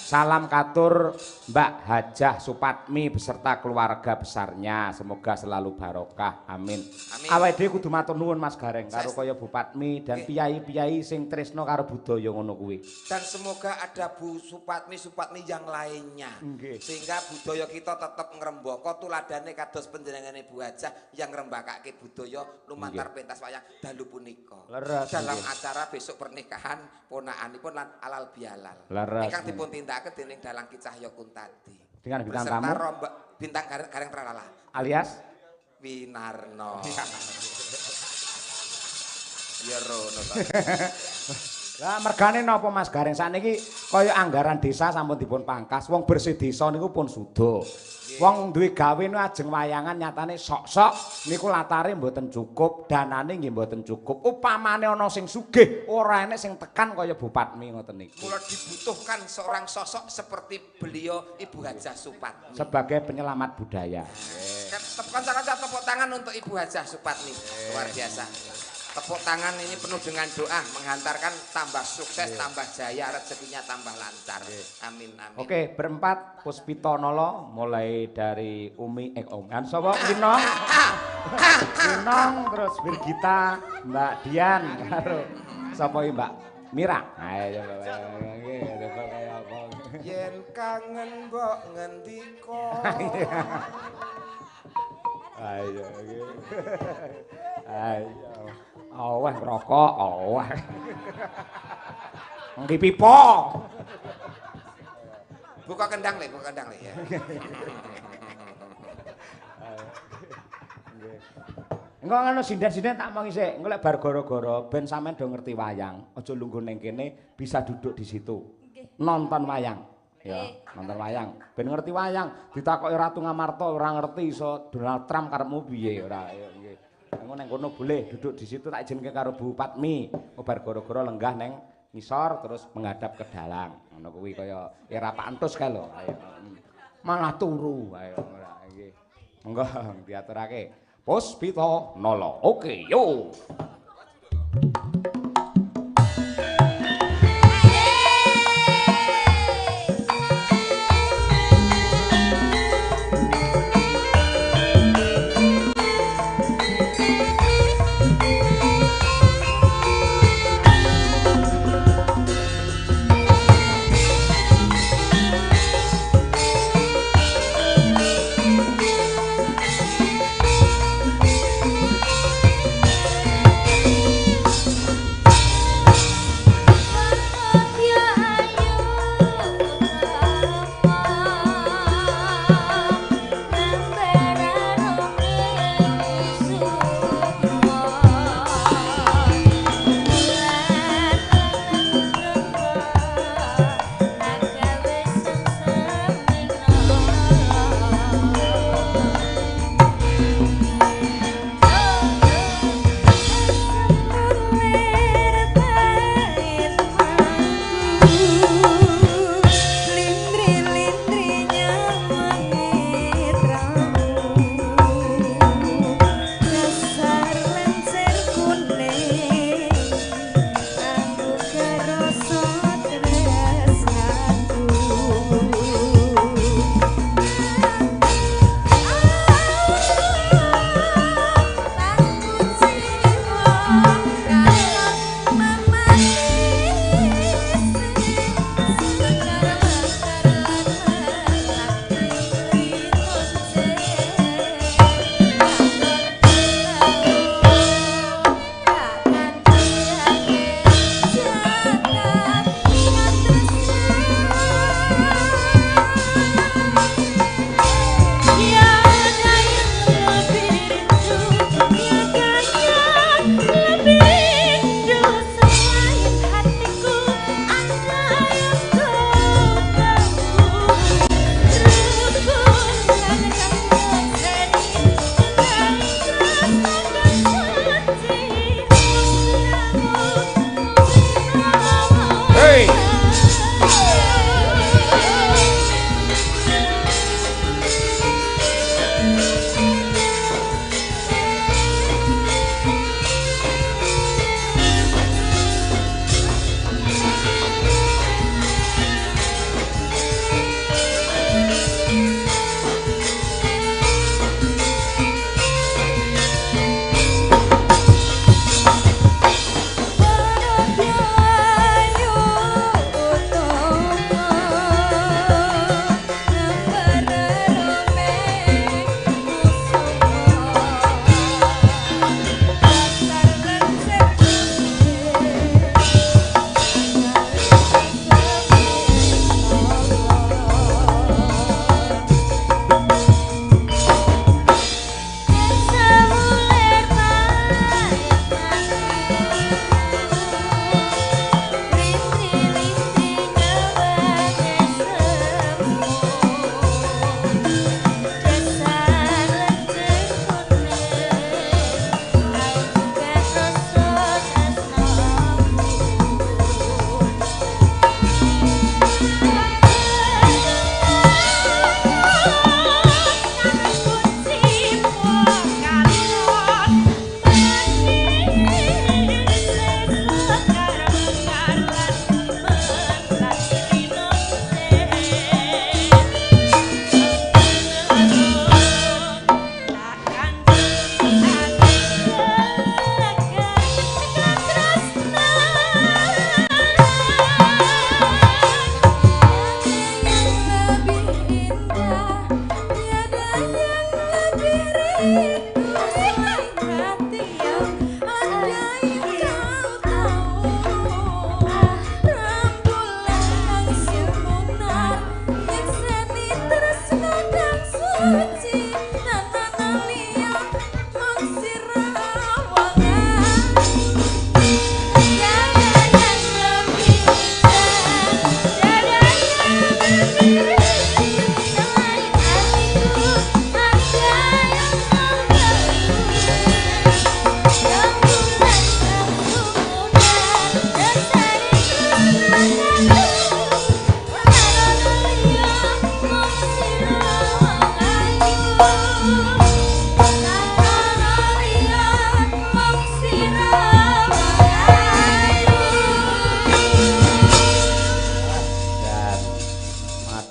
Salam katur Mbak Hajah Supatmi beserta keluarga besarnya. Semoga selalu barokah. Amin. Awake dhewe kudu matur nuwun Mas Gareng karo kaya Bupatmi dan piyai-piyai sing tresno karo budaya ngono kuwi. Dan semoga ada Bu Supatmi yang lainnya. Sehingga budaya kita tetap ngrembaka tuladane kados panjenengane Bu Hajah yang ngrembakake budaya lumantar pentas wayang dalu punika. Dalam acara besok pernikahan ponakanipun lan alal bihalal. Ingkang dipun tindakaken dening Dalang Ki Cahya Kuntadi. Dengan bintang tamu bintang Gareng Tralala alias Winarno. Ya rono. Lah mergane napa Mas Gareng sakniki kaya anggaran desa sampun dipun pangkas, wong bersih desa niku pun sudo. Wong duwe gawe niku ajeng wayangan nyatane sok-sok niku latare mboten cukup, danane nggih mboten cukup. Upamane ana sing sugih, ora enek sing tekan kaya Bupatmi ngoten niku. Mula dibutuhkan seorang sosok seperti beliau Ibu Hajah Supatmi sebagai penyelamat budaya. Kanca-kanca tepuk tangan untuk Ibu Hajah Supatmi. Luar biasa. Tepuk tangan ini penuh dengan doa menghantarkan tambah sukses, tambah jaya, rezekinya tambah lancar. Amin amin. Oke, berempat Puspitanala mulai dari Umi sapa Winong? Winong terus Birgita, Mbak Dian karo sapa Mbak Mira. Ayo yen kangen mbok ngendika. Ayo. Aweh rokok, aweh. Ngi pipo. Buka kendang Le ya. Engko ngono sinden-sinden tak mau isik, engko lek bar gara-gara ben sampean do ngerti wayang, aja lungguh ning kene, bisa duduk di situ. Nonton wayang. Ya, nonton wayang. Ben ngerti wayang, ditakoki Ratu Ngamarta ora ngerti iso Donald Trump karepmu piye ora. Nggih. Engko nang kono boleh duduk di situ tak izinke karo Bu Patmi. Bar gara-gara lenggah neng ngisor terus menghadap ke dalang. Ngono kuwi kaya era Pak Antus kae lho. Ayo. Malah turu. Ayo ora nggih. Monggo diaturake. Puspitanala. Oke, yo.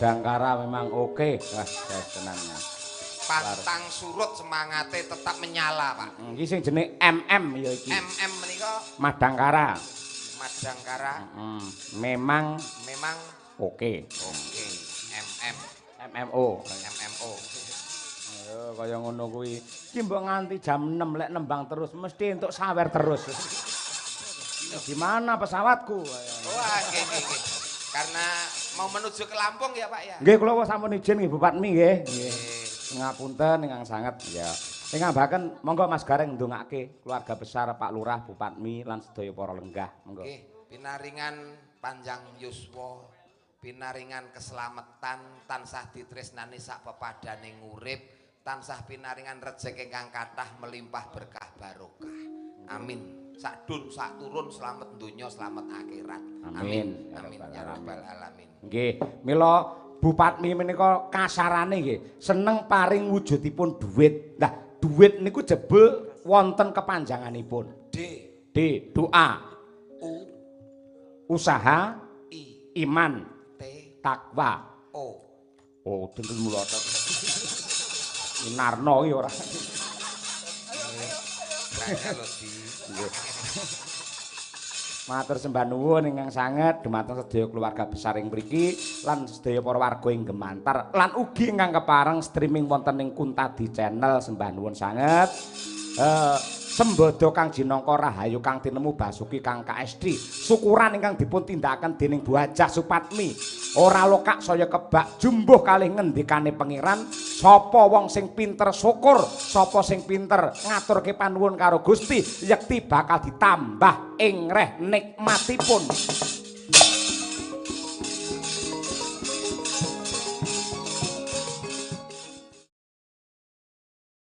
Madangkara memang oke. Wah, senangnya. Pantang surut semangate tetap menyala, Pak. Iki sing jenenge MM ya iki. MM menika Madangkara. Madangkara. Memang oke. MM MMO. MMO. Ayo kaya ngono kuwi. Iki mbok nganti jam 6 lek nembang terus mesti entuk sawer terus. Di mana pesawatku? Wah, nggih. Karena mau menuju ke Lampung ya, Pak ya. Nggih, kula sampun izin nggih Bu Patmi nggih. Nggih. Ngapunten ingkang sanget ya. Ingkang monggo Mas Gareng ndongake keluarga besar Pak Lurah, Bu Patmi lan sedaya para lenggah. Monggo. Nggih, pinaringan panjang yuswa, pinaringan keselamatan, tansah ditresnani sak pepadaning urip, tansah pinaringan rejeki ingkang kathah melimpah berkah barokah. Amin. Sak dun sak turun selamat donya selamat akhirat. Amin. Amin ya rabbal alamin. Nggih, mila Bu Patmi menika kasarane nggih seneng paring wujudipun dhuwit. Nah, dhuwit niku jebul wonten kepanjanganipun. D doa. Usaha. Iman. Takwa. Oh, dinten mulotot. Narno iki ora. Matur sembah nuwun ingkang sanget dumateng sedaya keluarga besar ing mriki lan sedaya para warga ing gemantar lan ugi ingkang kepareng streaming wonten ing Kuntadi Channel sembah nuwun sanget. Sembodo Kang Jinangka Rahayu Kang tinemu Basuki Kang KSD syukuran ingkang dipun tindakaken dening Bu Hajah Supatmi ora lokak saya kebak jumbuh kalih ngendikane pangeran sapa wong sing pinter syukur sapa sing pinter ngaturke panuwun karo Gusti yekti bakal ditambah ing reh nikmatipun.